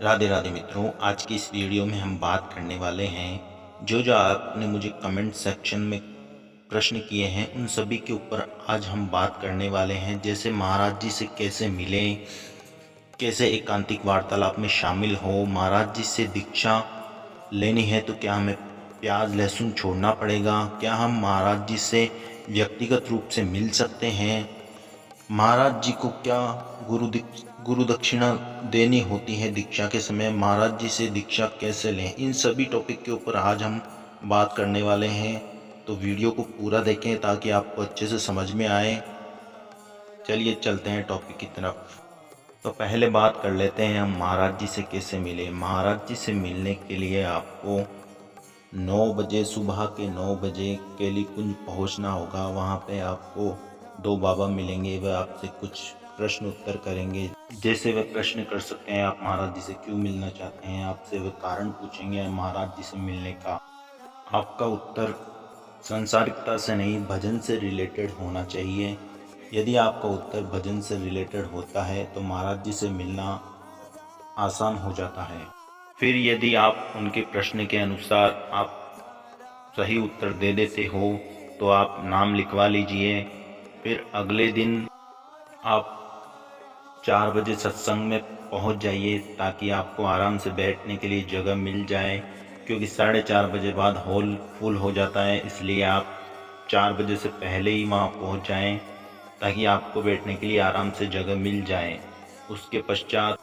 राधे राधे मित्रों, आज की इस वीडियो में हम बात करने वाले हैं जो आपने मुझे कमेंट सेक्शन में प्रश्न किए हैं उन सभी के ऊपर आज हम बात करने वाले हैं। जैसे महाराज जी से कैसे मिलें, कैसे एकांतिक वार्तालाप में शामिल हो, महाराज जी से दीक्षा लेनी है तो क्या हमें प्याज लहसुन छोड़ना पड़ेगा, क्या हम महाराज जी से व्यक्तिगत रूप से मिल सकते हैं, महाराज जी को क्या गुरु दक्षिणा देनी होती है दीक्षा के समय, महाराज जी से दीक्षा कैसे लें, इन सभी टॉपिक के ऊपर आज हम बात करने वाले हैं। तो वीडियो को पूरा देखें ताकि आपको अच्छे से समझ में आए। चलिए चलते हैं टॉपिक की तरफ। तो पहले बात कर लेते हैं हम महाराज जी से कैसे मिले। महाराज जी से मिलने के लिए आपको 9 बजे, सुबह के 9 बजे केली कुंज पहुंचना होगा। वहां पे आपको 2 बाबा मिलेंगे, वह आपसे कुछ प्रश्न उत्तर करेंगे। जैसे वे प्रश्न कर सकते हैं, आप महाराज जी से क्यों मिलना चाहते हैं, आपसे वे कारण पूछेंगे महाराज जी से मिलने का। आपका उत्तर सांसारिकता से नहीं, भजन से रिलेटेड होना चाहिए। यदि आपका उत्तर भजन से रिलेटेड होता है तो महाराज जी से मिलना आसान हो जाता है। फिर यदि आप उनके प्रश्न के अनुसार आप सही उत्तर दे देते हो तो आप नाम लिखवा लीजिए। फिर अगले दिन आप 4 बजे सत्संग में पहुंच जाइए ताकि आपको आराम से बैठने के लिए जगह मिल जाए, क्योंकि 4:30 बजे बाद हॉल फुल हो जाता है। इसलिए आप 4 बजे से पहले ही वहां पहुंच जाएं ताकि आपको बैठने के लिए आराम से जगह मिल जाए। उसके पश्चात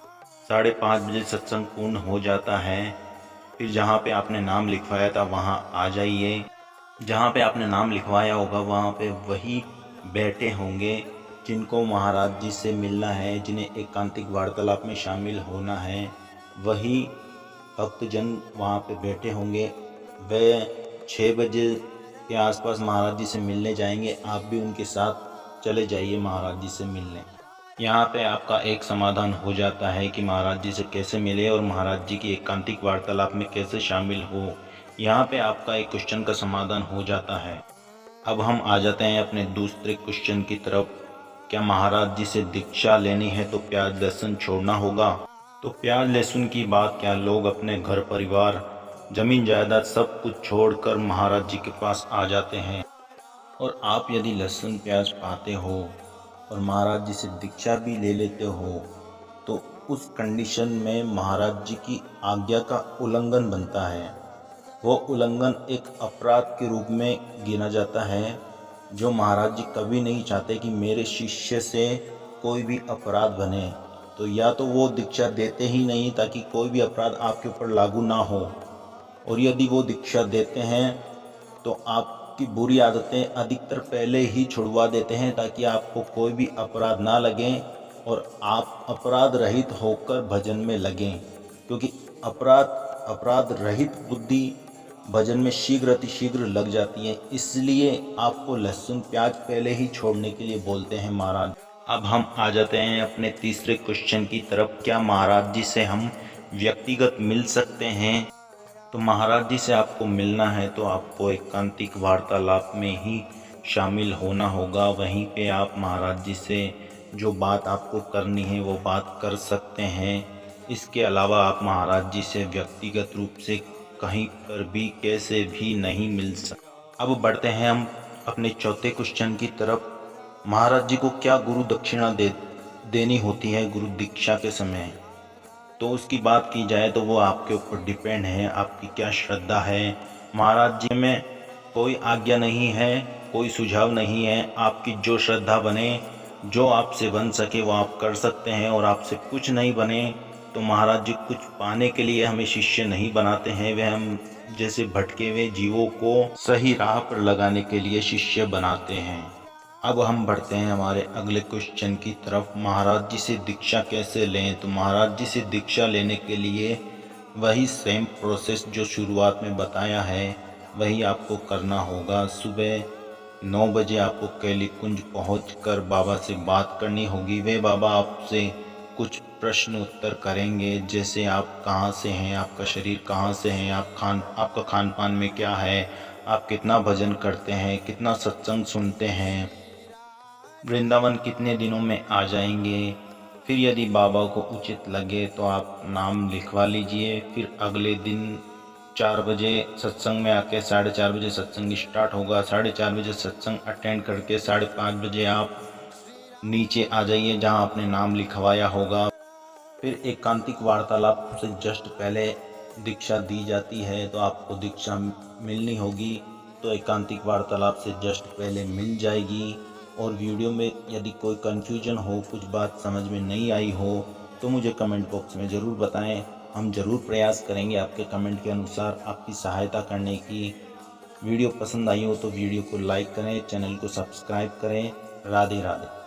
5:30 बजे सत्संग पूर्ण हो जाता है। फिर जहाँ पे आपने नाम लिखवाया था वहाँ आ जाइए। जहाँ पे आपने नाम लिखवाया होगा वहाँ पे वही बैठे होंगे जिनको महाराज जी से मिलना है, जिन्हें एकांतिक वार्तालाप में शामिल होना है, वही भक्तजन वहाँ पे बैठे होंगे। वे 6 बजे के आसपास महाराज जी से मिलने जाएंगे। आप भी उनके साथ चले जाइए महाराज जी से मिलने। यहाँ पे आपका एक समाधान हो जाता है कि महाराज जी से कैसे मिले और महाराज जी की एकांतिक वार्तालाप में कैसे शामिल हो। यहाँ पे आपका एक क्वेश्चन का समाधान हो जाता है। अब हम आ जाते हैं अपने दूसरे क्वेश्चन की तरफ। क्या महाराज जी से दीक्षा लेनी है तो प्याज लहसुन छोड़ना होगा? तो प्याज लहसुन की बात क्या, लोग अपने घर परिवार, जमीन जायदाद सब कुछ छोड़कर महाराज जी के पास आ जाते हैं। और आप यदि लहसुन प्याज पाते हो और महाराज जी से दीक्षा भी ले लेते हो तो उस कंडीशन में महाराज जी की आज्ञा का उल्लंघन बनता है। वो उल्लंघन एक अपराध के रूप में गिना जाता है, जो महाराज जी कभी नहीं चाहते कि मेरे शिष्य से कोई भी अपराध बने। तो या तो वो दीक्षा देते ही नहीं ताकि कोई भी अपराध आपके ऊपर लागू ना हो, और यदि वो दीक्षा देते हैं तो आपकी बुरी आदतें अधिकतर पहले ही छुड़वा देते हैं ताकि आपको कोई भी अपराध ना लगे और आप अपराध रहित होकर भजन में लगें। क्योंकि अपराध रहित बुद्धि भजन में शीघ्र अतिशीघ्र लग जाती है। इसलिए आपको लहसुन प्याज पहले ही छोड़ने के लिए बोलते हैं महाराज। अब हम आ जाते हैं अपने तीसरे क्वेश्चन की तरफ। क्या महाराज जी से हम व्यक्तिगत मिल सकते हैं? तो महाराज जी से आपको मिलना है तो आपको एकांतिक वार्तालाप में ही शामिल होना होगा। वहीं पे आप महाराज जी से जो बात आपको करनी है वो बात कर सकते हैं। इसके अलावा आप महाराज जी से व्यक्तिगत रूप से कहीं पर भी कैसे भी नहीं मिल सकते। अब बढ़ते हैं हम अपने चौथे क्वेश्चन की तरफ। महाराज जी को क्या गुरु दक्षिणा देनी होती है गुरु दीक्षा के समय? तो उसकी बात की जाए तो वो आपके ऊपर डिपेंड है, आपकी क्या श्रद्धा है। महाराज जी में कोई आज्ञा नहीं है, कोई सुझाव नहीं है। आपकी जो श्रद्धा बने, जो आपसे बन सके वो आप कर सकते हैं। और आपसे कुछ नहीं बने तो महाराज जी कुछ पाने के लिए हमें शिष्य नहीं बनाते हैं, वे हम जैसे भटके हुए जीवों को सही राह पर लगाने के लिए शिष्य बनाते हैं। अब हम बढ़ते हैं हमारे अगले क्वेश्चन की तरफ। महाराज जी से दीक्षा कैसे लें? तो महाराज जी से दीक्षा लेने के लिए वही सेम प्रोसेस जो शुरुआत में बताया है वही आपको करना होगा। सुबह 9 बजे आपको केली कुंज पहुंचकर बाबा से बात करनी होगी। वे बाबा आपसे कुछ प्रश्न उत्तर करेंगे, जैसे आप कहाँ से हैं, आपका शरीर कहाँ से है, आपका खान पान में क्या है, आप कितना भजन करते हैं, कितना सत्संग सुनते हैं, वृंदावन कितने दिनों में आ जाएंगे, फिर यदि बाबा को उचित लगे तो आप नाम लिखवा लीजिए। फिर अगले दिन 4 बजे सत्संग में आके 4:30 बजे सत्संग स्टार्ट होगा। 4:30 बजे सत्संग अटेंड करके 5:30 बजे आप नीचे आ जाइए जहां आपने नाम लिखवाया होगा। फिर एकांतिक वार्तालाप से जस्ट पहले दीक्षा दी जाती है, तो आपको दीक्षा मिलनी होगी तो एकांतिक वार्तालाप से जस्ट पहले मिल जाएगी। और वीडियो में यदि कोई कन्फ्यूजन हो, कुछ बात समझ में नहीं आई हो तो मुझे कमेंट बॉक्स में ज़रूर बताएं। हम ज़रूर प्रयास करेंगे आपके कमेंट के अनुसार आपकी सहायता करने की। वीडियो पसंद आई हो तो वीडियो को लाइक करें, चैनल को सब्सक्राइब करें। राधे राधे।